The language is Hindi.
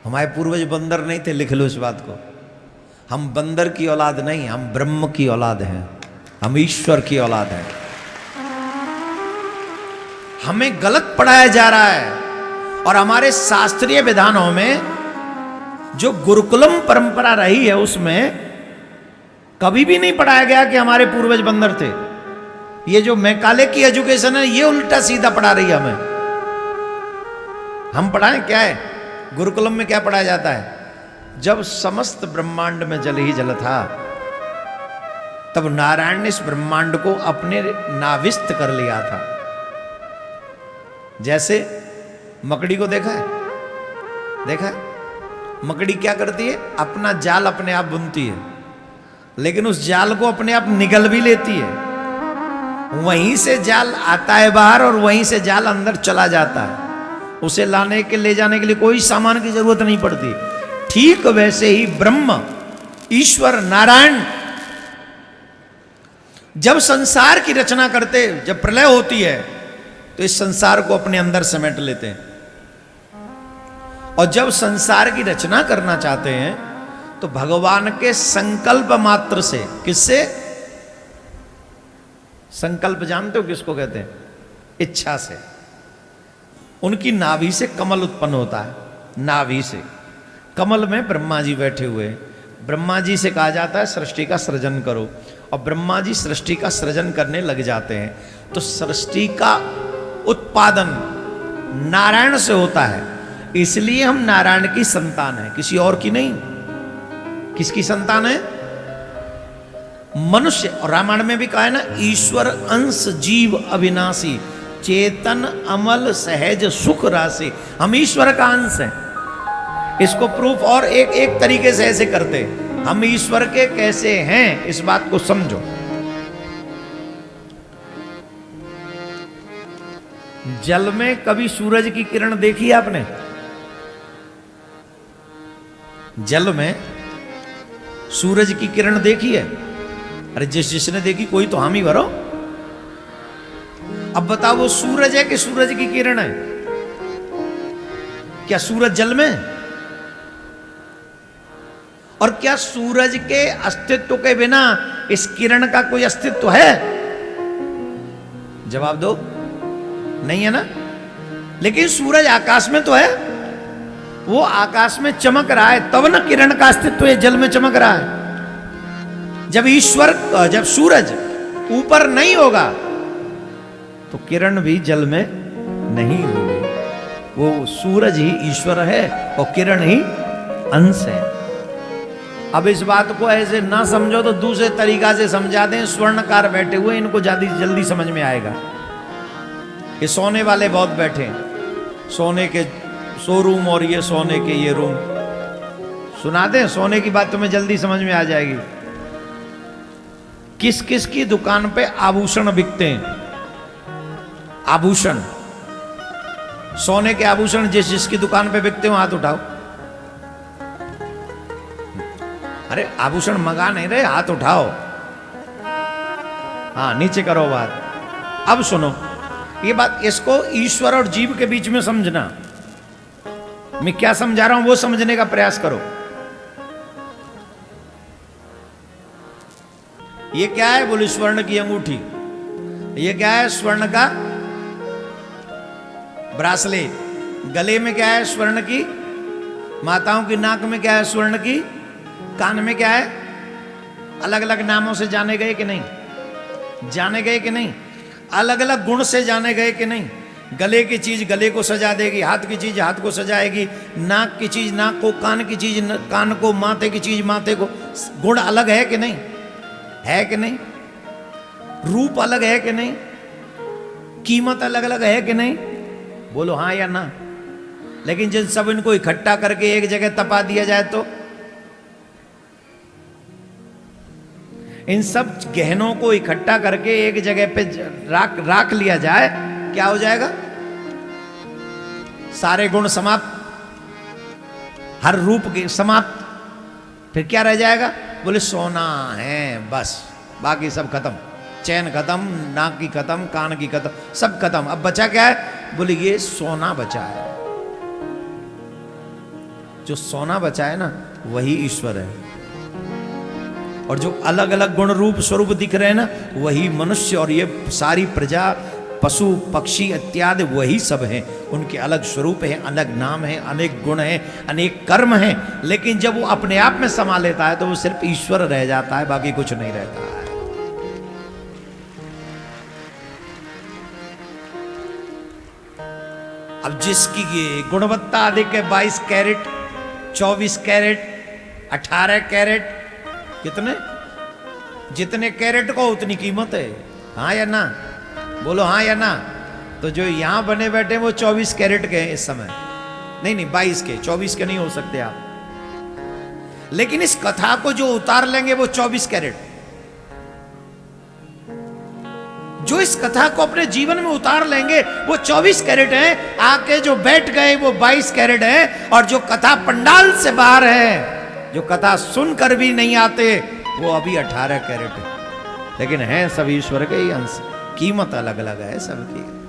हमारे पूर्वज बंदर नहीं थे, लिख लो इस बात को। हम बंदर की औलाद नहीं, हम ब्रह्म की औलाद हैं, हम ईश्वर की औलाद हैं। हमें गलत पढ़ाया जा रहा है और हमारे शास्त्रीय विधानों में जो गुरुकुलम परंपरा रही है उसमें कभी भी नहीं पढ़ाया गया कि हमारे पूर्वज बंदर थे। ये जो मैकाले की एजुकेशन है ये उल्टा सीधा पढ़ा रही है हमें। हम पढ़ाएं क्या है? गुरुकुलम में क्या पढ़ाया जाता है? जब समस्त ब्रह्मांड में जल ही जल था तब नारायण ने इस ब्रह्मांड को अपने नाविस्त कर लिया था। जैसे मकड़ी को देखा है? देखा है? मकड़ी क्या करती है? अपना जाल अपने आप बुनती है, लेकिन उस जाल को अपने आप निगल भी लेती है। वहीं से जाल आता है बाहर और वहीं से जाल अंदर चला जाता है। उसे लाने के ले जाने के लिए कोई सामान की जरूरत नहीं पड़ती। ठीक वैसे ही ब्रह्म ईश्वर नारायण जब संसार की रचना करते, जब प्रलय होती है तो इस संसार को अपने अंदर समेट लेते हैं। और जब संसार की रचना करना चाहते हैं तो भगवान के संकल्प मात्र से, किससे? संकल्प जानते हो किसको कहते हैं? इच्छा से। उनकी नाभि से कमल उत्पन्न होता है। नाभि से कमल में ब्रह्मा जी बैठे हुए। ब्रह्मा जी से कहा जाता है सृष्टि का सृजन करो, और ब्रह्मा जी सृष्टि का सृजन करने लग जाते हैं। तो सृष्टि का उत्पादन नारायण से होता है, इसलिए हम नारायण की संतान हैं, किसी और की नहीं। किसकी संतान है? मनुष्य। और रामायण में भी कहा है ना, ईश्वर अंश जीव अविनाशी, चेतन अमल सहज सुख राशि। हम ईश्वर का अंश हैं। इसको प्रूफ और एक तरीके से ऐसे करते, हम ईश्वर के कैसे हैं इस बात को समझो। जल में कभी सूरज की किरण देखी है आपने? जल में सूरज की किरण देखी है? अरे जिसने देखी कोई तो हामी भरो। अब बताओ वो सूरज है कि सूरज की किरण है? क्या सूरज जल में? और क्या सूरज के अस्तित्व के बिना इस किरण का कोई अस्तित्व है? जवाब दो। नहीं है ना। लेकिन सूरज आकाश में तो है, वो आकाश में चमक रहा है, तब ना किरण का अस्तित्व है, जल में चमक रहा है। जब सूरज ऊपर नहीं होगा तो किरण भी जल में नहीं होगी। वो सूरज ही ईश्वर है और किरण ही अंश है। अब इस बात को ऐसे ना समझो तो दूसरे तरीका से समझा दें। स्वर्णकार बैठे हुए, इनको जल्दी समझ में आएगा। ये सोने वाले बहुत बैठे हैं, सोने के शोरूम और ये सोने के ये रूम। सुना दें सोने की बात, तुम्हें जल्दी समझ में आ जाएगी। किस किस की दुकान पे आभूषण बिकते हैं? आभूषण, सोने के आभूषण जिस जिसकी दुकान पे बिकते हो हाथ उठाओ। अरे आभूषण मंगा नहीं रहे, हाथ उठाओ। हाँ नीचे करो बात। अब सुनो ये बात, इसको ईश्वर और जीव के बीच में समझना। मैं क्या समझा रहा हूं वो समझने का प्रयास करो। ये क्या है? बोले स्वर्ण की अंगूठी। ये क्या है? स्वर्ण का ब्रासलेट। गले में क्या है? स्वर्ण की। माताओं की नाक में क्या है? स्वर्ण की। कान में क्या है? अलग अलग नामों से जाने गए कि नहीं? जाने गए कि नहीं? अलग अलग गुण से जाने गए कि नहीं? गले की चीज गले को सजा देगी, हाथ की चीज हाथ को सजाएगी, नाक की चीज नाक को, कान की चीज कान को, माथे की चीज माथे को। गुण अलग है कि नहीं? है कि नहीं? रूप अलग है कि नहीं? कीमत अलग अलग है कि नहीं? बोलो हाँ या ना। लेकिन जिन सब इनको इकट्ठा करके एक जगह तपा दिया जाए तो इन सब गहनों को इकट्ठा करके एक जगह पे राख लिया जाए, क्या हो जाएगा? सारे गुण समाप्त, हर रूप के समाप्त। फिर क्या रह जाएगा? बोले सोना है बस, बाकी सब खत्म। चैन खत्म, नाक की खत्म, कान की खत्म, सब खत्म। अब बचा क्या है? बोले ये सोना बचा है। जो सोना बचा है ना वही ईश्वर है, और जो अलग अलग गुण रूप स्वरूप दिख रहे हैं ना वही मनुष्य और ये सारी प्रजा पशु पक्षी इत्यादि वही सब हैं। उनके अलग स्वरूप हैं, अलग नाम हैं, अनेक गुण हैं, अनेक कर्म हैं, लेकिन जब वो अपने आप में समा लेता है तो वो सिर्फ ईश्वर रह जाता है, बाकी कुछ नहीं रहता है। अब जिसकी ये गुणवत्ता अधिक है, 22 कैरेट, 24 कैरेट, 18 कैरेट, कितने जितने कैरेट को उतनी कीमत है, हाँ या ना, बोलो हाँ या ना। तो जो यहां बने बैठे वो 24 कैरेट के हैं इस समय, नहीं 22 के, 24 के नहीं हो सकते आप, लेकिन इस कथा को जो उतार लेंगे वो 24 कैरेट। जो इस कथा को अपने जीवन में उतार लेंगे वो 24 कैरेट हैं, आके जो बैठ गए वो 22 कैरेट हैं, और जो कथा पंडाल से बाहर है, जो कथा सुनकर भी नहीं आते, वो अभी 18 कैरेट है, लेकिन हैं सब ईश्वर के ही अंश। कीमत अलग अलग है सबकी।